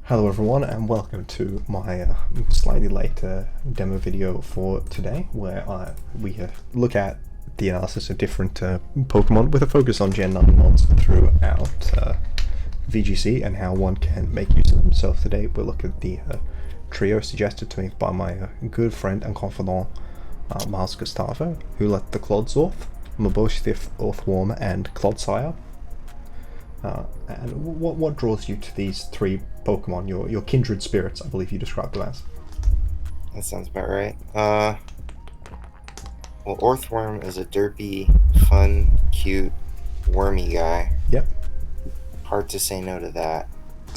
Hello everyone and welcome to my slightly late demo video for today, where we look at the analysis of different Pokemon with a focus on Gen 9 mods throughout VGC and how one can make use of them. So today we'll look at the trio suggested to me by my good friend and confidant Milesgustavo, who let the Clods, Mabosstiff, Orthworm and Clodsire. And what draws you to these three Pokemon, your kindred spirits, I believe you described them as? That sounds about right. Well, Orthworm is a derpy, fun, cute, wormy guy. Yep. Hard to say no to that.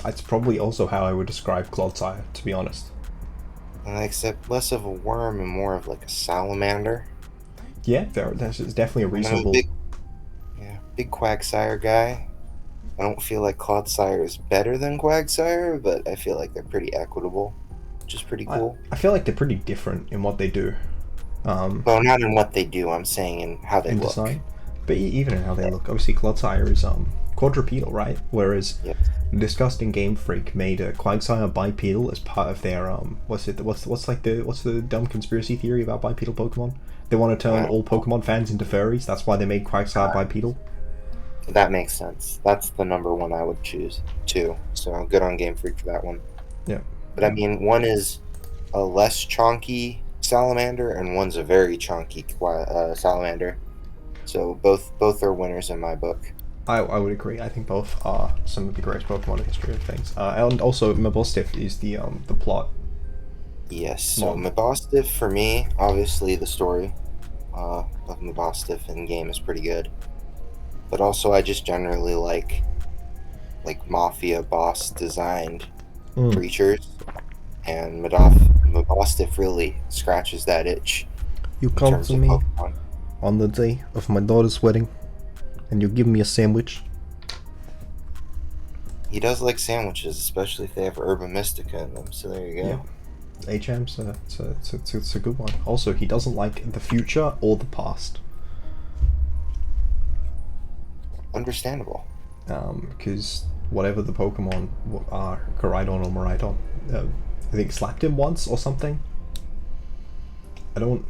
It's probably also how I would describe Clodsire, to be honest. Except less of a worm and more of like a salamander. Yeah, that's definitely a reasonable... Big Quagsire guy. I don't feel like Clodsire is better than Quagsire, but I feel like they're pretty equitable, which is pretty cool. I feel like they're pretty different in what they do. Well, not in what they do, I'm saying in how they look. Design, but even in how they look. Obviously, Clodsire is quadrupedal, right? Whereas Disgusting Game Freak made a Quagsire bipedal as part of their what's the dumb conspiracy theory about bipedal Pokemon? They want to turn all Pokemon fans into furries. That's why they made Quagsire bipedal. That makes sense. That's the number one I would choose too. So good on Game Freak for that one. Yeah. But I mean, one is a less chonky salamander, and one's a very chonky salamander. So both are winners in my book. I would agree. I think both are some of the greatest Pokemon in history of things. And also, Mabosstiff is the plot. Yes. So Mabosstiff for me, obviously the story of Mabosstiff in game is pretty good. But also, I just generally like mafia boss designed creatures, and Mabosstiff really scratches that itch. You come to me on the day of my daughter's wedding, and you give me a sandwich. He does like sandwiches, especially if they have Herba Mystica in them. So there you go. Yeah. HM's it's a good one. Also, he doesn't like the future or the past. Understandable. Because whatever the Pokemon are, Koraidon or Miraidon, I think slapped him once or something. That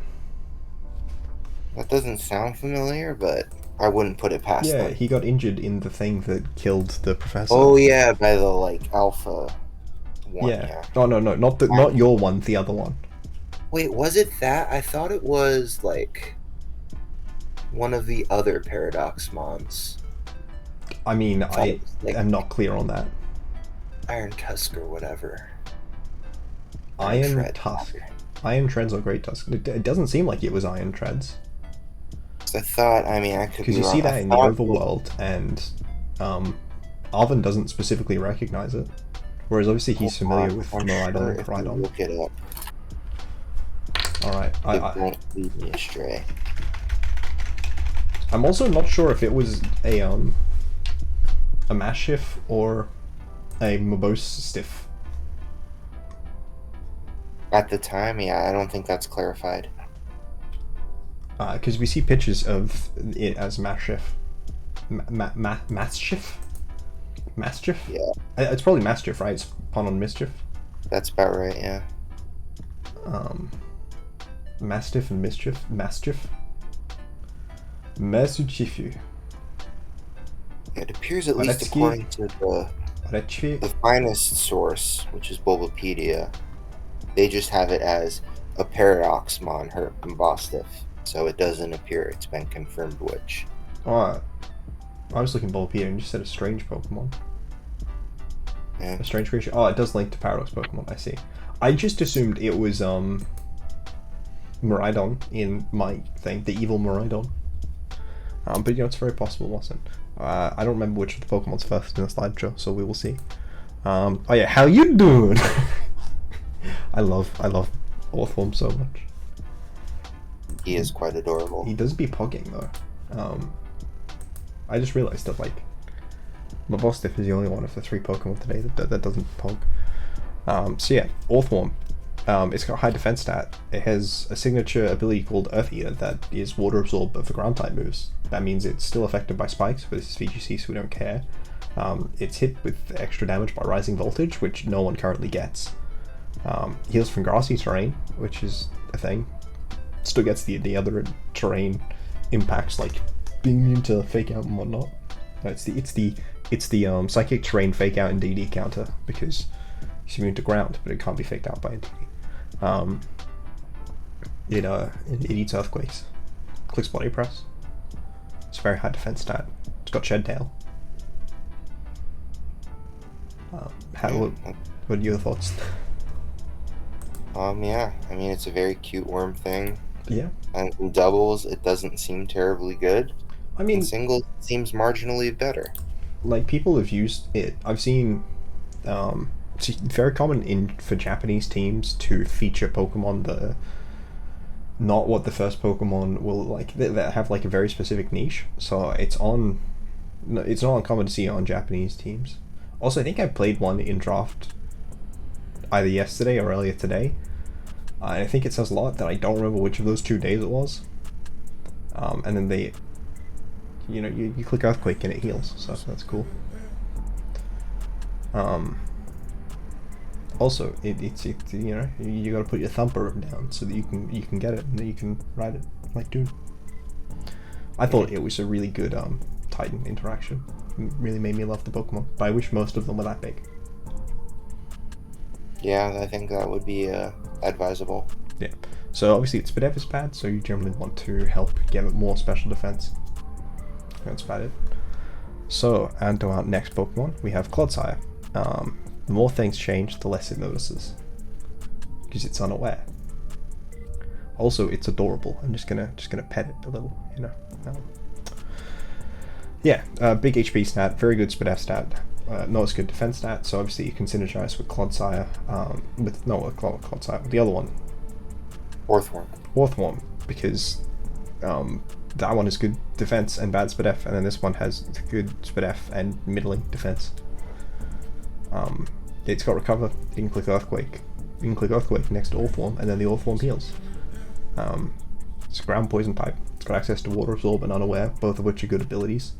doesn't sound familiar, but I wouldn't put it past them. Yeah, he got injured in the thing that killed the professor. Oh yeah, by the alpha one. Yeah. No, not your one, the other one. Wait, was it that? I thought it was one of the other Paradox Mons. I mean, I am not clear on that. Iron Tusk or whatever. Iron Tusk. Iron Treads or Great Tusk. It doesn't seem like it was Iron Treads. I thought, I could be wrong. Because you see that in the overworld, and Arvin doesn't specifically recognize it. Whereas obviously he's familiar with Miraidon and Koraidon. Look it up. Alright, It won't lead me astray. I'm also not sure if it was a Masstiff or a Mabosstiff. At the time, yeah, I don't think that's clarified. Because we see pictures of it as Masstiff. Masstiff? Masstiff? Yeah. It's probably Masstiff, right? It's pun on mischief. That's about right, yeah. Masstiff and mischief? Masstiff? Masuchifu. It appears, at least according to the finest source, which is Bulbapedia, they just have it as a Paradoxmon, Mabosstiff. So it doesn't appear it's been confirmed which. Oh, I was looking Bulbapedia and you said a strange Pokemon. Yeah. A strange creature. Oh, it does link to Paradox Pokemon, I see. I just assumed it was Miraidon in my thing, the evil Miraidon. But it's very possible it wasn't. I don't remember which of the Pokemon's first in the slideshow, so we will see. Oh yeah, how you doing? I love Orthworm so much. He is quite adorable. He does be pogging though. I just realized that Mabosstiff is the only one of the three Pokemon today that doesn't pog. So yeah, Orthworm. It's got a high defense stat. It has a signature ability called Earth Eater that is water absorb of the ground type moves. That means it's still affected by spikes, but this is VGC, so we don't care. It's hit with extra damage by Rising Voltage, which no one currently gets. Heals from Grassy Terrain, which is a thing. Still gets the other terrain impacts, like being immune to Fake Out and whatnot. It's the Psychic Terrain Fake Out and DD counter, because it's immune to ground, but it can't be faked out by DD. It eats Earthquakes. Clicks Body Press. It's a very high defense stat. It's got Shed Tail. What are your thoughts? Yeah, I mean, it's a very cute worm thing. Yeah. And in doubles, it doesn't seem terribly good. I mean, in singles, it seems marginally better. Like, people have used it. I've seen, it's very common for Japanese teams to feature Pokemon not what the first Pokemon will, like, that have like a very specific niche. So it's not uncommon to see it on Japanese teams. Also, I think I played one in draft either yesterday or earlier today. I think it says a lot that I don't remember which of those 2 days it was. And then you click Earthquake and it heals, so that's cool. Also, it's you gotta put your Thumper down so that you can get it and then you can ride it like dude. I thought it was a really good Titan interaction. It really made me love the Pokemon, but I wish most of them were that big. Yeah, I think that would be advisable. Yeah. So obviously its Spadef is bad, so you generally want to help give it more special defense. That's about it. So, and to our next Pokemon, we have Clodsire. The more things change, the less it notices, because it's unaware. Also, it's adorable. I'm just gonna pet it a little, big HP stat, very good Spadef stat. Not as good defense stat, so obviously you can synergize with Clodsire, with Clodsire, with the other one. Orthworm, because that one is good defense and bad Spadef, and then this one has good Spadef and middling defense. It's got Recover, you can click Earthquake. You can click Earthquake next to Orthworm, and then the Orthworm heals. It's a ground poison type. It's got access to Water Absorb and Unaware, both of which are good abilities.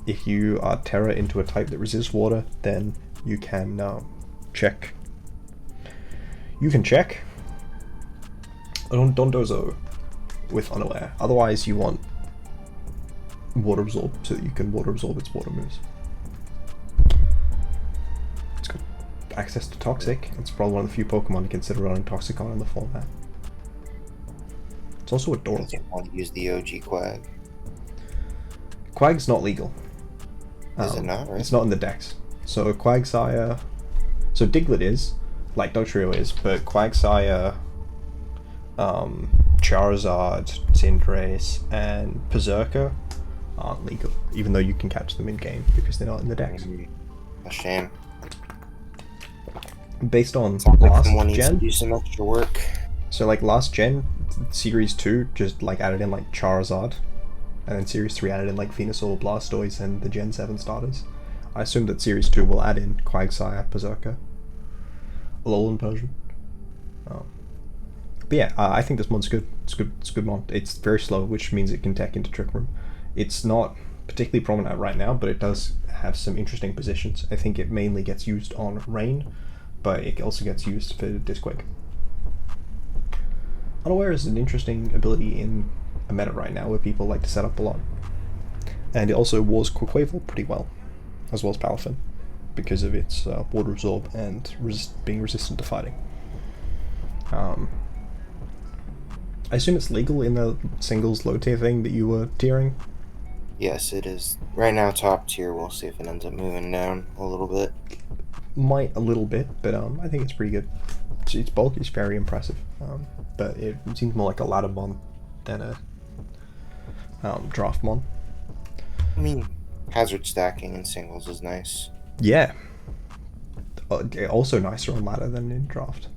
If you are Terra into a type that resists water, then you can check. You can check Dondozo with Unaware. Otherwise, you want Water Absorb so that you can Water Absorb its water moves. It's got access to Toxic. It's probably one of the few Pokemon to consider running Toxic on in the format. It's also adorable. I don't want to use the OG Quag. Quag's not legal. Is it not, right? It's not in the dex. So Quagsire... So Diglett is, like Dugtrio is, but Quagsire, Charizard, Cinderace, and Berserker aren't legal, even though you can catch them in game because they're not in the dex. A shame. Based on Sounds like last someone needs gen, to do some extra work. so like last gen, Series 2 just like added in like Charizard, and then Series 3 added in like Venusaur, Blastoise, and the Gen 7 starters. I assume that Series 2 will add in Quagsire, Berserker, Alolan Persian. But yeah, I think this mon's good. It's good. It's a good mon. It's very slow, which means it can tech into Trick Room. It's not particularly prominent right now, but it does have some interesting positions. I think it mainly gets used on Rain, but it also gets used for Disquake. Unaware is an interesting ability in a meta right now where people like to set up a lot. And it also wars Quaquaval pretty well, as well as Palafin, because of its Water Absorb and being resistant to fighting. I assume it's legal in the singles low tier thing that you were tiering? Yes, it is. Right now, top tier. We'll see if it ends up moving down a little bit. Might a little bit, but I think it's pretty good. Its bulk is very impressive, but it seems more like a ladder mon than a draft mon. I mean, hazard stacking in singles is nice. Yeah. Also nicer on ladder than in draft.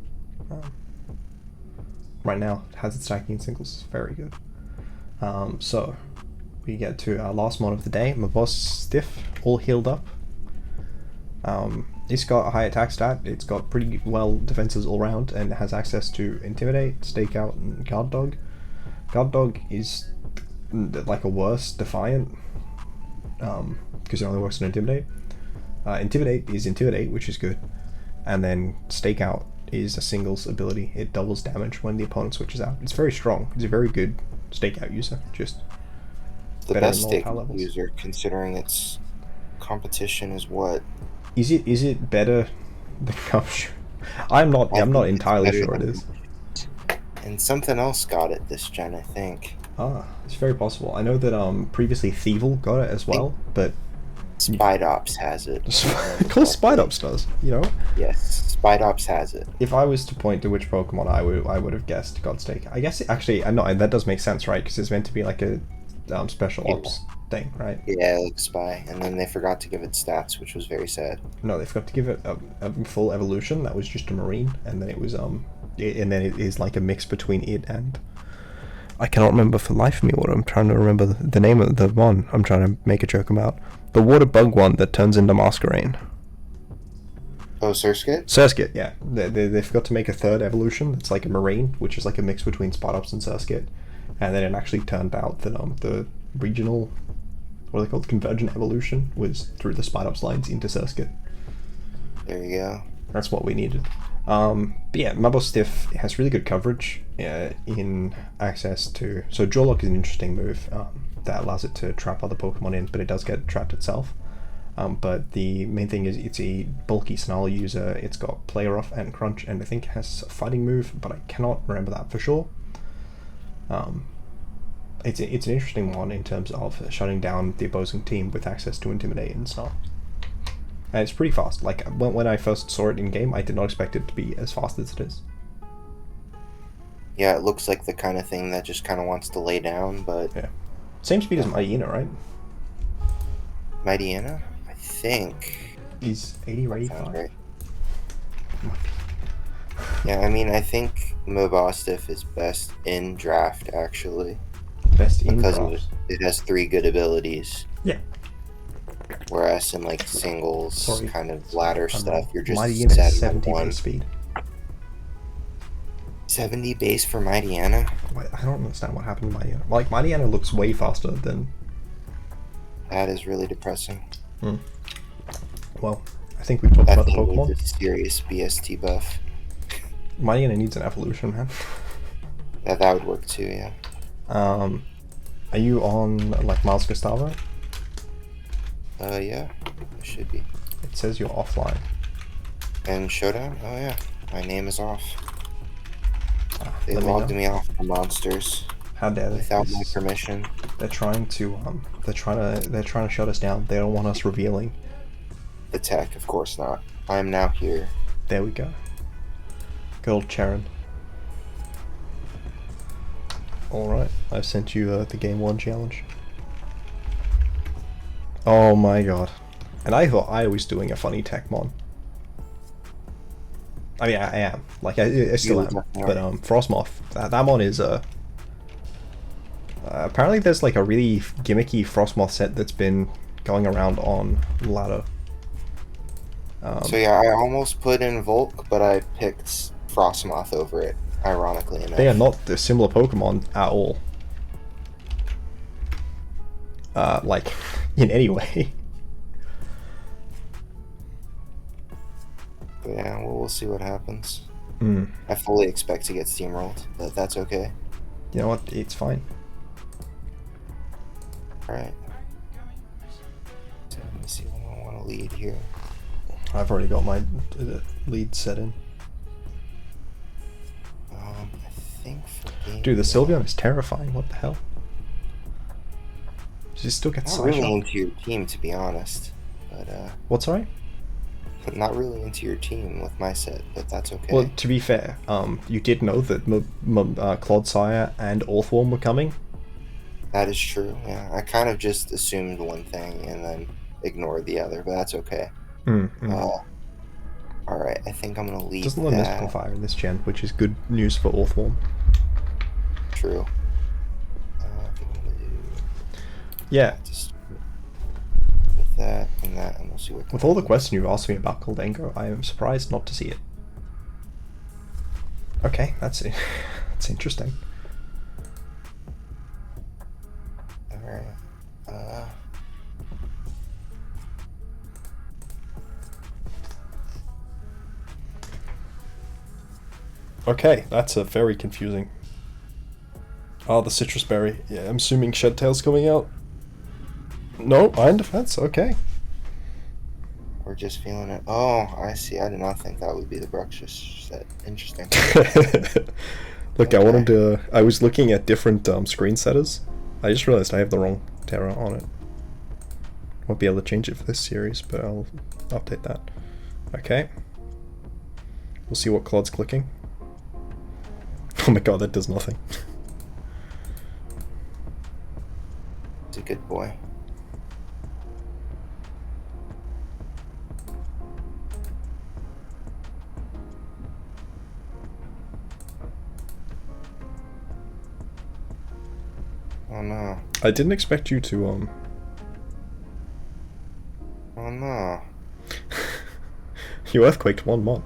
Right now, hazard stacking in singles is very good. So, we get to our last mon of the day, Mabosstiff, all healed up. It's got a high attack stat, it's got pretty well defenses all round, and it has access to Intimidate, Stakeout, and Guard Dog. Guard Dog is like a worse Defiant, because it only works on Intimidate. Intimidate is Intimidate, which is good. And then Stakeout is a singles ability. It doubles damage when the opponent switches out. It's very strong. It's a very good Stakeout user. Just the better best in lower power Stakeout levels. user, considering its competition is what? Is it better than Gumshoe? I'm not entirely sure it is. And something else got it this gen, I think. Ah, it's very possible. I know that previously Thievel got it as well, but Spidops has it. of course Spidops does, you know? Yes, Spidops has it. If I was to point to which Pokemon I would have guessed Godstake. I guess actually, no, that does make sense, right? Because it's meant to be like a special ops thing, right? Yeah, like Spy, and then they forgot to give it stats, which was very sad. No, they forgot to give it a full evolution. That was just a Marine, and then it was and then it is like a mix between it and I cannot remember for the life of me what I'm trying to remember the name of the one I'm trying to make a joke about. The water bug one that turns into Masquerain. Oh, Surskit? Surskit, yeah. They forgot to make a third evolution. It's like a Marine, which is like a mix between Spidops and Surskit. And then it actually turned out that the regional, what are they called, convergent evolution was through the Spidops lines into Surskit. There you go. That's what we needed. But yeah, Mabosstiff has really good coverage in access to... So Jaw Lock is an interesting move that allows it to trap other Pokemon in, but it does get trapped itself. But the main thing is it's a bulky Snarl user. It's got Play Rough and Crunch, and I think it has a fighting move, but I cannot remember that for sure. It's an interesting one in terms of shutting down the opposing team with access to Intimidate and Snarl. And it's pretty fast. Like, when I first saw it in game, I did not expect it to be as fast as it is. Yeah, it looks like the kind of thing that just kind of wants to lay down, but... Yeah. Same speed as Mightyena, right? Mightyena? I think... He's 80 or 85? Sounds right. Yeah, I mean, I think Mabosstiff is best in draft, actually. Best in because draft? It has 3 good abilities. Yeah. Whereas in like singles kind of ladder stuff, you're just Mightyena set has 70 one. base speed. 70 base for Mightyena? I don't understand what happened to Mightyena. Like, Mightyena looks way faster than... That is really depressing. Well, I think we've talked about the Pokemon. Needs a serious BST buff. Mightyena needs an evolution, man. Yeah, that would work too, yeah. Are you on, like, Milesgustavo? Yeah, it should be. It says you're offline. And Showdown? Oh yeah, my name is off. They Let me logged know. me off the monsters How dare they? without my permission. They're trying to shut us down. They don't want us revealing. The tech, of course not. I am now here. There we go. Good old Charon. Alright, I've sent you the Game 1 challenge. Oh my god. And I thought I was doing a funny tech mon. I mean, I am. Like, I still am. But Frostmoth, that mon is apparently there's like a really gimmicky Frostmoth set that's been going around on ladder. So yeah, I almost put in Volk, but I picked Frostmoth over it, ironically enough. They are not the similar Pokemon at all. Like, in any way. But yeah, well, we'll see what happens. Mm. I fully expect to get steamrolled, but that's okay. You know what? It's fine. Alright. So let me see what I want to lead here. I've already got my lead set in. I think for game Dude, the Sylveon is terrifying. What the hell? She still gets not really Psyshock. into your team, to be honest. But What's right? not really into your team with my set, but that's okay. Well, to be fair, you did know that Clodsire and Orthworm were coming. That is true, yeah. I kind of just assumed one thing and then ignored the other, but that's okay. Alright, I think I'm gonna leave Doesn't look Mystical Fire in this gen, which is good news for Orthworm. True. I think I'm gonna do... Yeah. Just with that, and we'll see what... With all the questions you've asked me about Goldengo, I am surprised not to see it. Okay, that's it. That's interesting. Alright. Okay, that's a very confusing. Oh, the citrus berry. Yeah, I'm assuming Shed Tail's coming out. No, Iron Defense, okay. We're just feeling it. Oh, I see. I did not think that would be the Bruxish set. Interesting. Look, okay. I was looking at different screen setters. I just realized I have the wrong Terra on it. Won't be able to change it for this series, but I'll update that. Okay. We'll see what Clod's clicking. Oh my god, that does nothing. He's a good boy. Oh no. I didn't expect you to, Oh no. You earthquaked 1-1.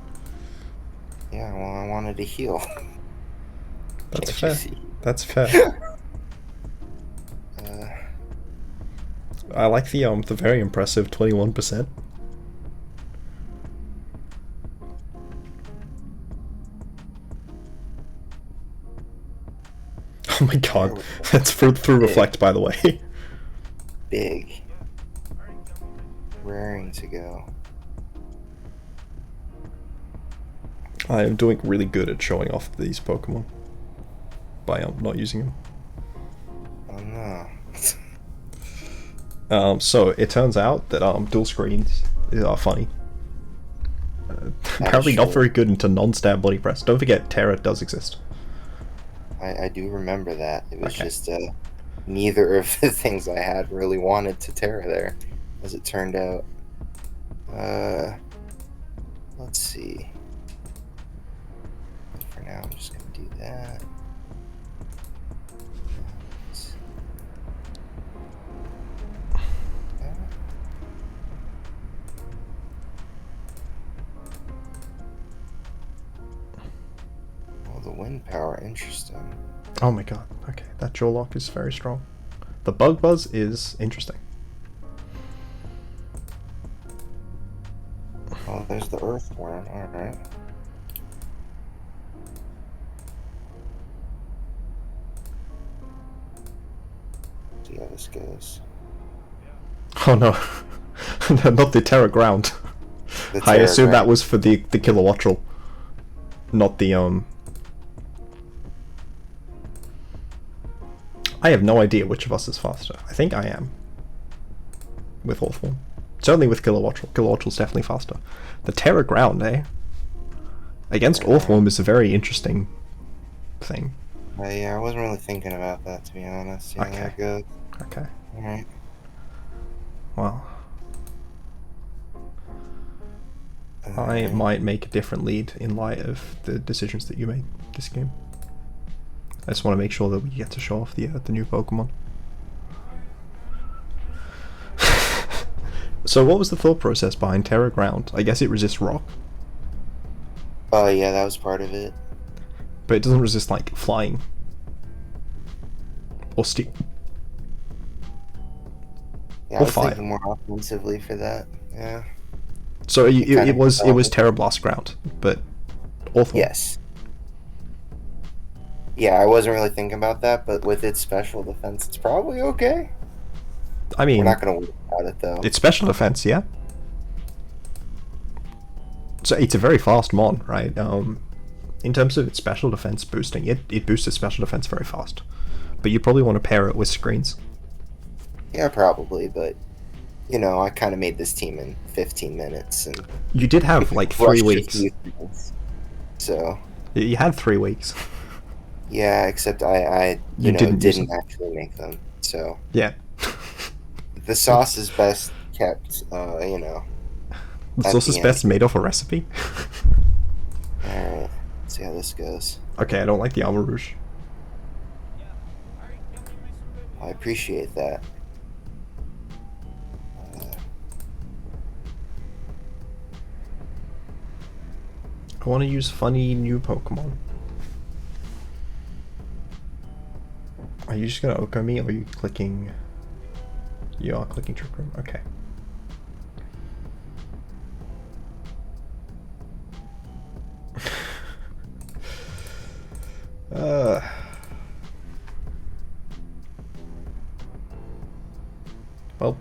Yeah, well, I wanted to heal. That's fair. That's fair. I like the very impressive 21%. Oh my god, that's through Reflect, by the way. Big. Raring to go. I am doing really good at showing off these Pokemon by not using them. Oh no. So it turns out that dual screens are funny. Apparently not very good into non-stab body press. Don't forget, Terra does exist. I do remember that. It was just neither of the things I had really wanted to Terra there, as it turned out. Let's see. For now, I'm just gonna do that. The wind power, interesting. Oh my god, okay, that jaw lock is very strong. The bug buzz is interesting. Oh, there's the earthworm, alright. See how this goes. Oh no, not the Terra Ground. I assume that was for the Kilowattrel, not the I have no idea which of us is faster. I think I am. With Orthworm. Certainly with Kilowattrel. Kilowattrel's definitely faster. The Terra Ground, eh? Against Orthworm is a very interesting thing. Yeah, I wasn't really thinking about that, to be honest. Yeah, okay. Good. Okay. Alright. Well. I might make a different lead in light of the decisions that you made this game. I just want to make sure that we get to show off the new Pokemon. So what was the thought process behind Terra Ground? I guess it resists rock. Yeah, that was part of it. But it doesn't resist, like, flying. Or steel. Yeah, I was thinking more offensively for that, yeah. So it was Terra Blast Ground, but Orthworm. Yes. Yeah, I wasn't really thinking about that, but with its special defense, it's probably okay. I mean, we're not going to worry about it, though. It's special defense, yeah. So it's a very fast mon, right? In terms of its special defense boosting, it boosts its special defense very fast. But you probably want to pair it with screens. Yeah, probably, but you know, I kind of made this team in 15 minutes, and you did have like 3 weeks. So you had 3 weeks. Yeah, except I didn't actually make them. So yeah, the sauce is best kept. The sauce is best made off a recipe. All right, let's see how this goes. Okay, I don't like the Armor Rouge. I appreciate that. I want to use funny new Pokemon. Are you just gonna Oko me, or are you clicking? You are clicking Trick Room. Okay. Well.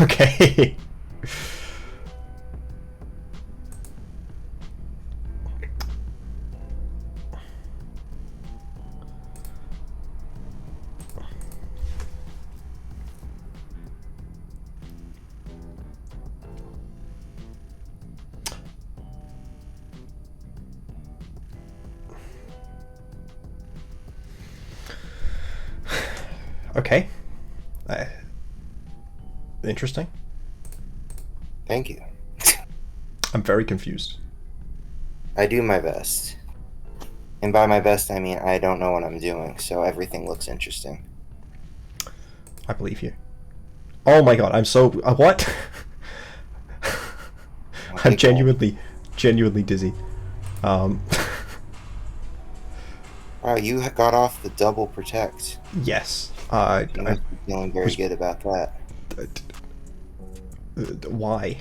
Okay. Okay. Interesting. Thank you. I'm very confused. I do my best. And by my best, I mean I don't know what I'm doing, so everything looks interesting. I believe you. Oh my god, I'm so... what? I'm genuinely dizzy. Wow, you got off the double protect. Yes. You must be feeling very good about that. Why?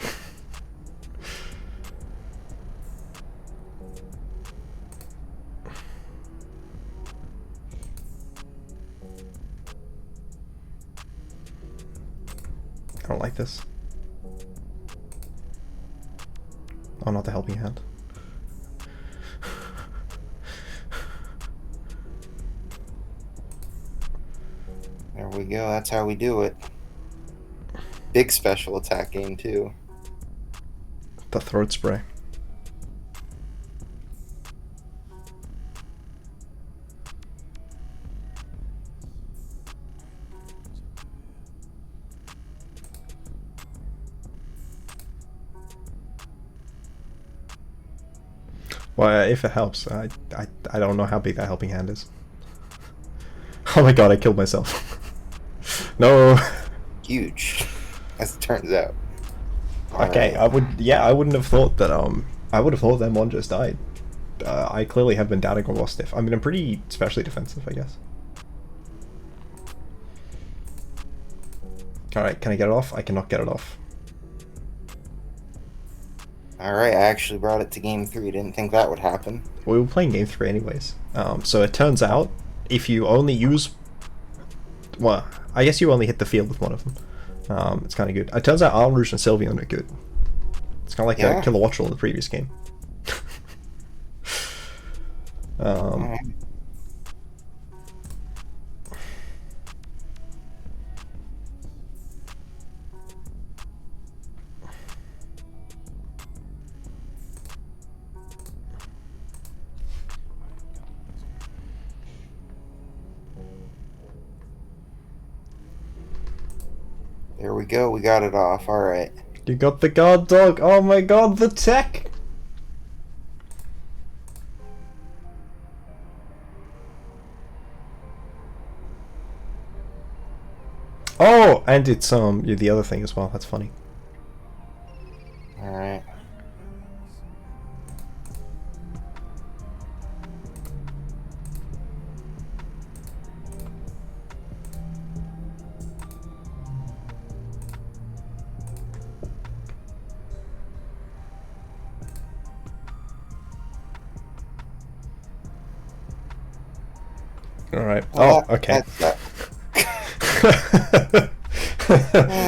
I don't like this. Oh, not the helping hand. There we go, that's how we do it. Big special attack game too. The throat spray. Well, if it helps, I don't know how big that helping hand is. Oh my god, I killed myself. No. Huge, as it turns out. Okay, I wouldn't have thought that I would have thought that Mon just died. I clearly have been doubting Mabosstiff. I mean, I'm pretty specially defensive, I guess. Alright, can I get it off? I cannot get it off. Alright, I actually brought it to game 3. Didn't think that would happen. We were playing game 3 anyways. So it turns out, if you only use... Well, I guess you only hit the field with one of them. It's kind of good. It turns out Armrouge and Sylveon are good. It's kind of like a Kilowattrel in the previous game. There we go, we got it off, alright. You got the guard dog! Oh my god, the tech! Oh, and it's the other thing as well. That's funny. Alright. Alright. Oh, okay.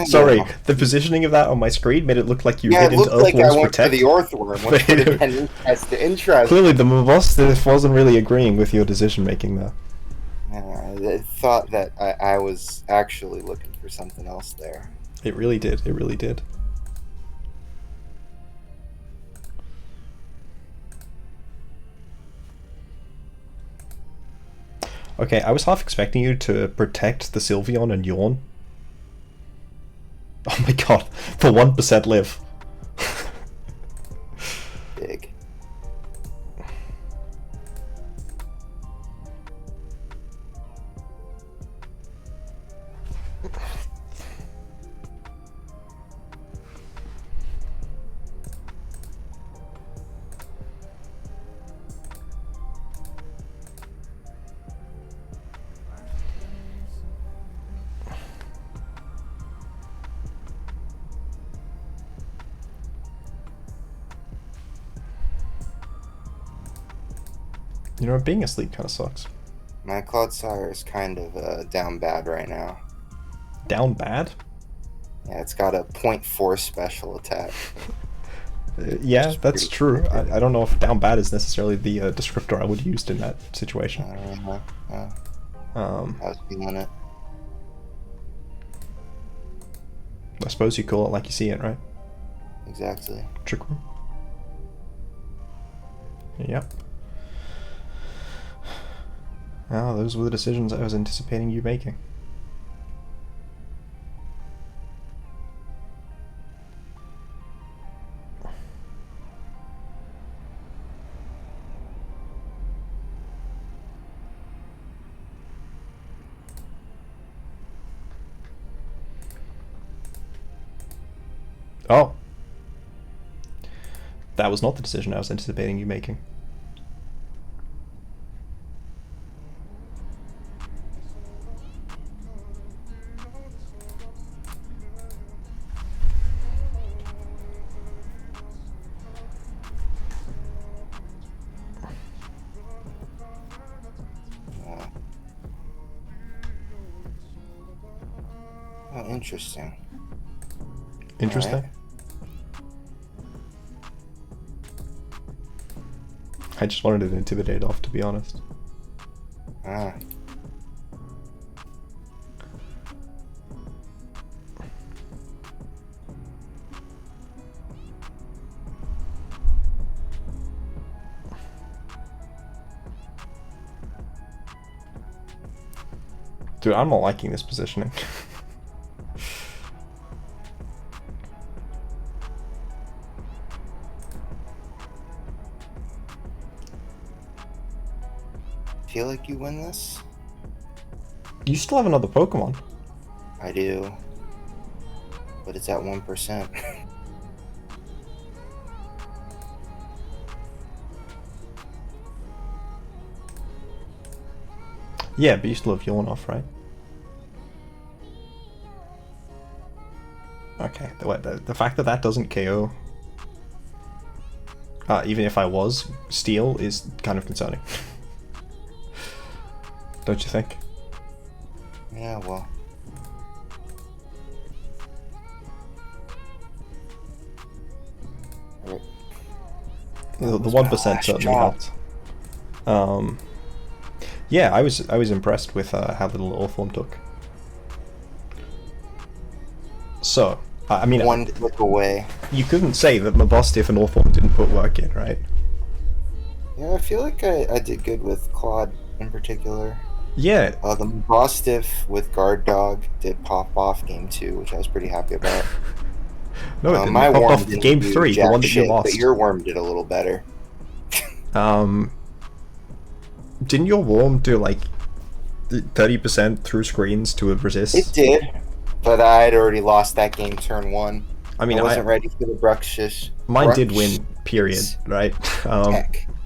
Sorry, the positioning of that on my screen made it look like you hit into Orthworm's protect. The Orthworm, which would have been interesting. Clearly, the Mabosstiff wasn't really agreeing with your decision making there. I thought that I was actually looking for something else there. It really did. It really did. Okay, I was half expecting you to protect the Sylveon and yawn. Oh my god, the 1% live. Big. You know, being asleep kind of sucks. My Clodsire is kind of down bad right now. Down bad? Yeah, it's got a 0.4 special attack. Yeah, that's true. I don't know if down bad is necessarily the descriptor I would use in that situation. I was feeling it. I suppose you call it like you see it, right? Exactly. Trick room. Yep. Oh, those were the decisions I was anticipating you making. Oh. That was not the decision I was anticipating you making. Oh, interesting. Interesting? Right. I just wanted to intimidate off, to be honest. Ah. Dude, I'm not liking this positioning. Feel like you win this? You still have another Pokemon. I do. But it's at 1%. Yeah, but you still have Yawnoff, right? Okay, the fact that that doesn't KO, even if I was Steel, is kind of concerning. Don't you think? Yeah, well. The 1% certainly helped. Yeah, I was impressed with how little Orthworm took. So, I mean, one click away. You couldn't say that Mabosstiff and Orthworm didn't put work in, right? Yeah, I feel like I did good with Clod in particular. Yeah. The Mabosstiff with Guard Dog did pop off game 2, which I was pretty happy about. No, it didn't. My Popped worm off didn't game do 3, the jack one that you shit, lost. But your worm did a little better. Didn't your worm do like 30% through screens to a resist? It did, but I'd already lost that game turn 1. I mean, I wasn't ready for the Bruxish. Mine did win, period, right?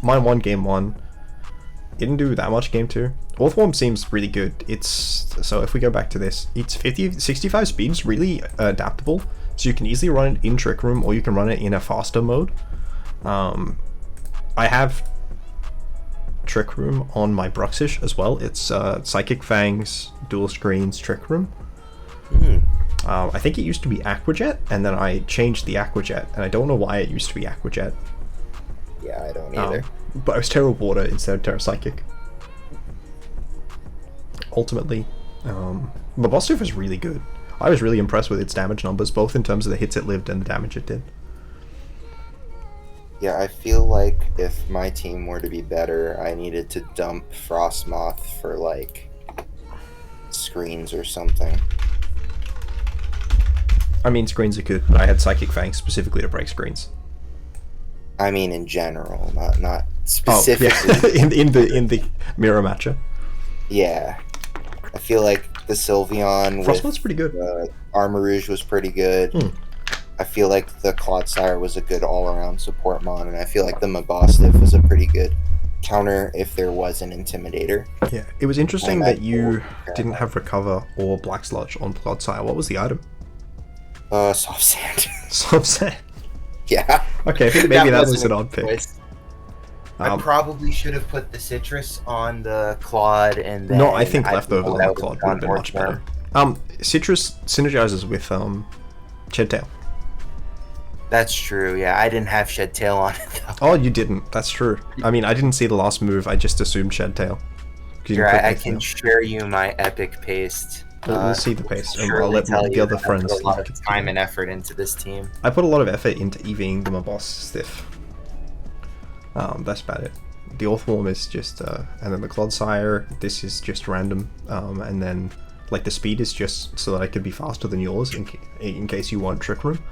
Mine won game 1. Didn't do that much game 2. Orthworm seems really good. So if we go back to this, it's 65 speeds, really adaptable. So you can easily run it in Trick Room, or you can run it in a faster mode. I have Trick Room on my Bruxish as well. It's Psychic Fangs, Dual Screens, Trick Room. I think it used to be Aquajet, and then I changed the Aquajet, and I don't know why it used to be Aquajet. Yeah, I don't either. But it was Terra Water instead of Terra Psychic. Ultimately, Mabosstiff is really good. I was really impressed with its damage numbers, both in terms of the hits it lived and the damage it did. Yeah, I feel like if my team were to be better, I needed to dump Frostmoth for, like, screens or something. I mean, screens are good, but I had Psychic Fang specifically to break screens. I mean, in general, not specifically. Oh, yeah. in the mirror matcher. Yeah, I feel like the Sylveon Frostmoth's pretty good. Armarouge was pretty good. I feel like the Clodsire was a good all-around support mon, and I feel like the Mabosstiff was a pretty good counter if there was an Intimidator. Yeah, it was interesting that you didn't have Recover or Black Sludge on Clodsire. What was the item? Soft Sand. Soft Sand. Yeah. Okay, I think maybe that was an odd pick. I probably should have put the citrus on the Clod and then... No, I think leftovers on the Clod would have been much better. Citrus synergizes with Shedtail. That's true, yeah. I didn't have Shedtail on it, though. Oh, you didn't. That's true. I mean, I didn't see the last move. I just assumed Shedtail. Sure, I can share you my epic paste. We'll see the paste, and I'll let the other friends... I put a lot of time and effort into this team. I put a lot of effort into EVing the Mabosstiff. That's about it. The Orthworm is just... and then the Clodsire, this is just random. And then, like, the speed is just so that I could be faster than yours in case you want Trick Room.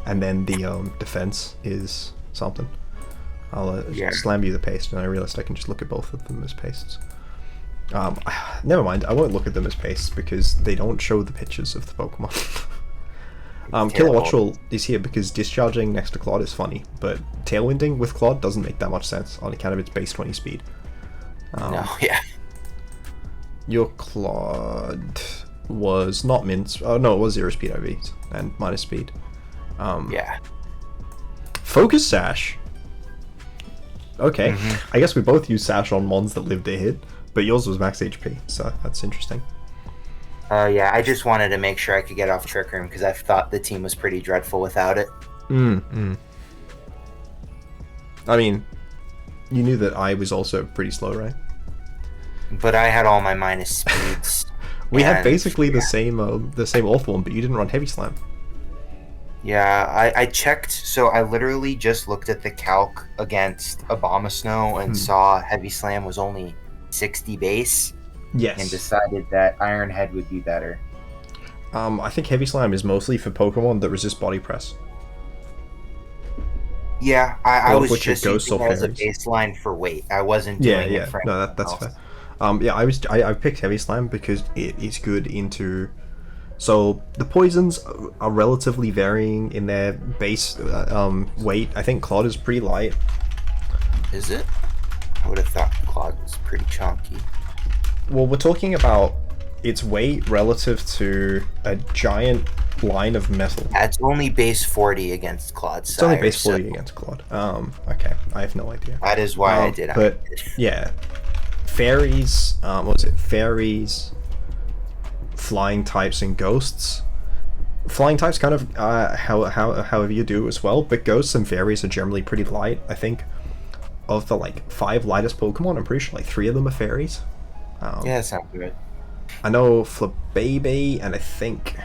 And then the defense is something. I'll slam you the paste, and I realized I can just look at both of them as pastes. Never mind, I won't look at them as pastes because they don't show the pictures of the Pokemon. Kilowattrel is here because discharging next to Clod is funny, but tailwinding with Clod doesn't make that much sense on account of its base 20 speed. No, yeah. Your Clod was not Mints. Oh no, it was 0 speed IVs and minus speed. Yeah. Focus Sash. Okay, I guess we both use Sash on mons that lived a hit, but yours was max HP, so that's interesting. Yeah, I just wanted to make sure I could get off Trick Room because I thought the team was pretty dreadful without it. I mean, you knew that I was also pretty slow, right? But I had all my minus speeds. We had basically the same Orthworm, but you didn't run Heavy Slam. Yeah, I checked, so I literally just looked at the calc against Abomasnow and saw Heavy Slam was only 60 base. Yes. And decided that Iron Head would be better. I think Heavy Slam is mostly for Pokemon that resist Body Press. Yeah, I was just using it as a baseline for weight. I wasn't doing it for anything that's fair. Yeah, I picked Heavy Slam because it is good into... So, the poisons are relatively varying in their base weight. I think Clod is pretty light. Is it? I would have thought Clod was pretty chunky. Well, we're talking about its weight relative to a giant line of metal. That's only base 40 against Clodsire. It's only base 40 against Clod. Okay, I have no idea. That is why I did. But, yeah. Fairies, what was it? Fairies... Flying types and ghosts. Flying types kind of however you do as well, but ghosts and fairies are generally pretty light. I think of the like 5 lightest Pokemon, I'm pretty sure like 3 of them are fairies. Yeah, that sounds good. I know Flabébé and I think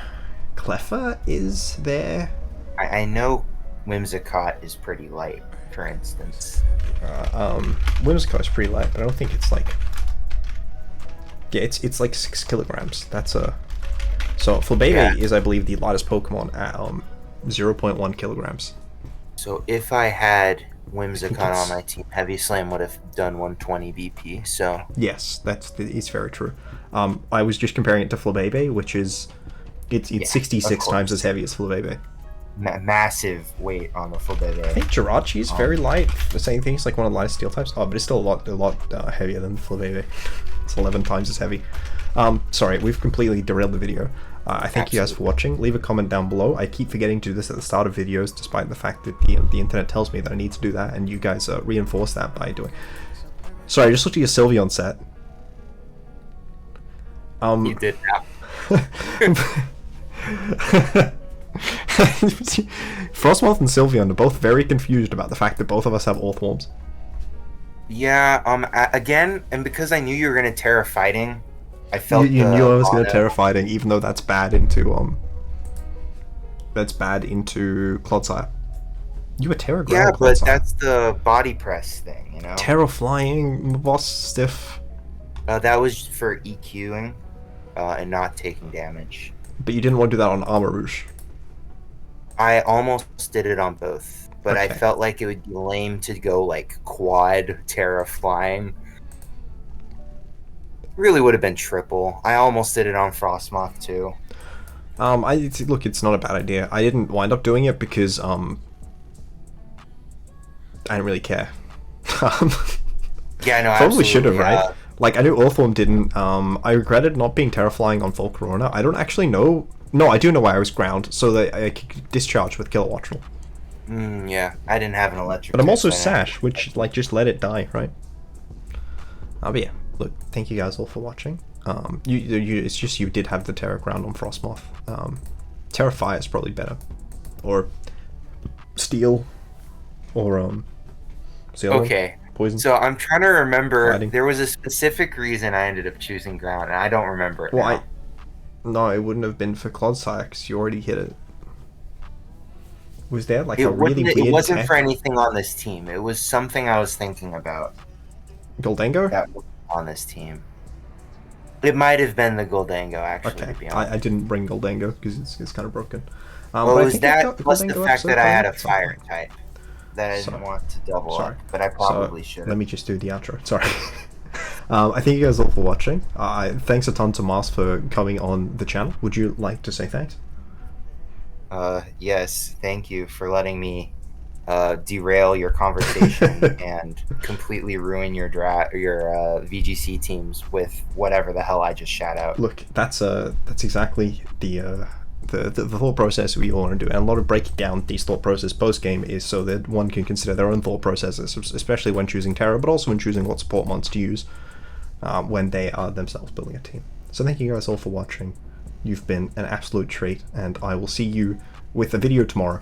Cleffa is there. I know Whimsicott is pretty light, for instance. Whimsicott is pretty light, but I don't think it's like... Yeah, it's like 6 kilograms. That's a... So, Flabébé is, I believe, the lightest Pokemon at 0.1 kilograms. So, if I had Whimsicott on my team, Heavy Slam would have done 120 BP, so... Yes, it's very true. I was just comparing it to Flabébé, which is... It's 66 times as heavy as Flabébé. Massive weight on the Flabébé. I think Jirachi is very light. The same thing, it's like one of the lightest steel types. Oh, but it's still a lot heavier than Flabébé. It's 11 times as heavy. Sorry, we've completely derailed the video. I thank you guys for watching. Leave a comment down below. I keep forgetting to do this at the start of videos, despite the fact that the internet tells me that I need to do that, and you guys reinforce that by doing... Sorry, I just looked at your Sylveon set. You did now. Frostmoth and Sylveon are both very confused about the fact that both of us have Orthworms. Yeah, again, and because I knew you were going to Terra Fighting, I felt you knew I was going to Terra Fighting, even though that's bad into Clodsire. You were Terra Ground. Yeah, but that's the body press thing, you know? Terra Flying, Mabosstiff. That was for EQing and not taking damage. But you didn't want to do that on Armor Rouge. I almost did it on both, but I felt like it would be lame to go like quad Terra Flying. Really would have been triple. I almost did it on Frostmoth too. Look, it's not a bad idea. I didn't wind up doing it because I didn't really care. Yeah, no, probably should have, right? Like, I knew Orthworm didn't. I regretted not being Terraflying on Volcarona. I don't actually know. No, I do know why I was ground, so that I could discharge with Kilowattrel. Yeah, I didn't have an electric. But I'm also so I didn't have- Sash, which, like, just let it die, right? But yeah, look, thank you guys all for watching. It's just you did have the Terra Ground on Frostmoth. Terra Fire is probably better. Or Steel. Or, Okay. Poison. So I'm trying to remember. Lighting. There was a specific reason I ended up choosing ground, and I don't remember it now. No, it wouldn't have been for Clodsire, because you already hit it. Was there like It a really weird It wasn't tech? for anything on this team. It was something I was thinking about Goldango? that was on this team. It might have been the Goldango, actually. Okay, To be honest. I didn't bring Goldango because it's kind of broken. Well, but it I was think that plus the Goldango fact that I had a episode fire type that I didn't Sorry. want to double Sorry. up, but I probably should. Let me just do the outro. Sorry. I thank you guys all for watching. Thanks a ton to Mars for coming on the channel. Would you like to say thanks? Yes, thank you for letting me derail your conversation and completely ruin your VGC teams with whatever the hell I just shout out. Look, that's exactly the thought process we all want to do, and a lot of breaking down these thought process post game is so that one can consider their own thought processes, especially when choosing Terra, but also when choosing what support mods to use when they are themselves building a team. So thank you guys all for watching. You've been an absolute treat, and I will see you with a video tomorrow.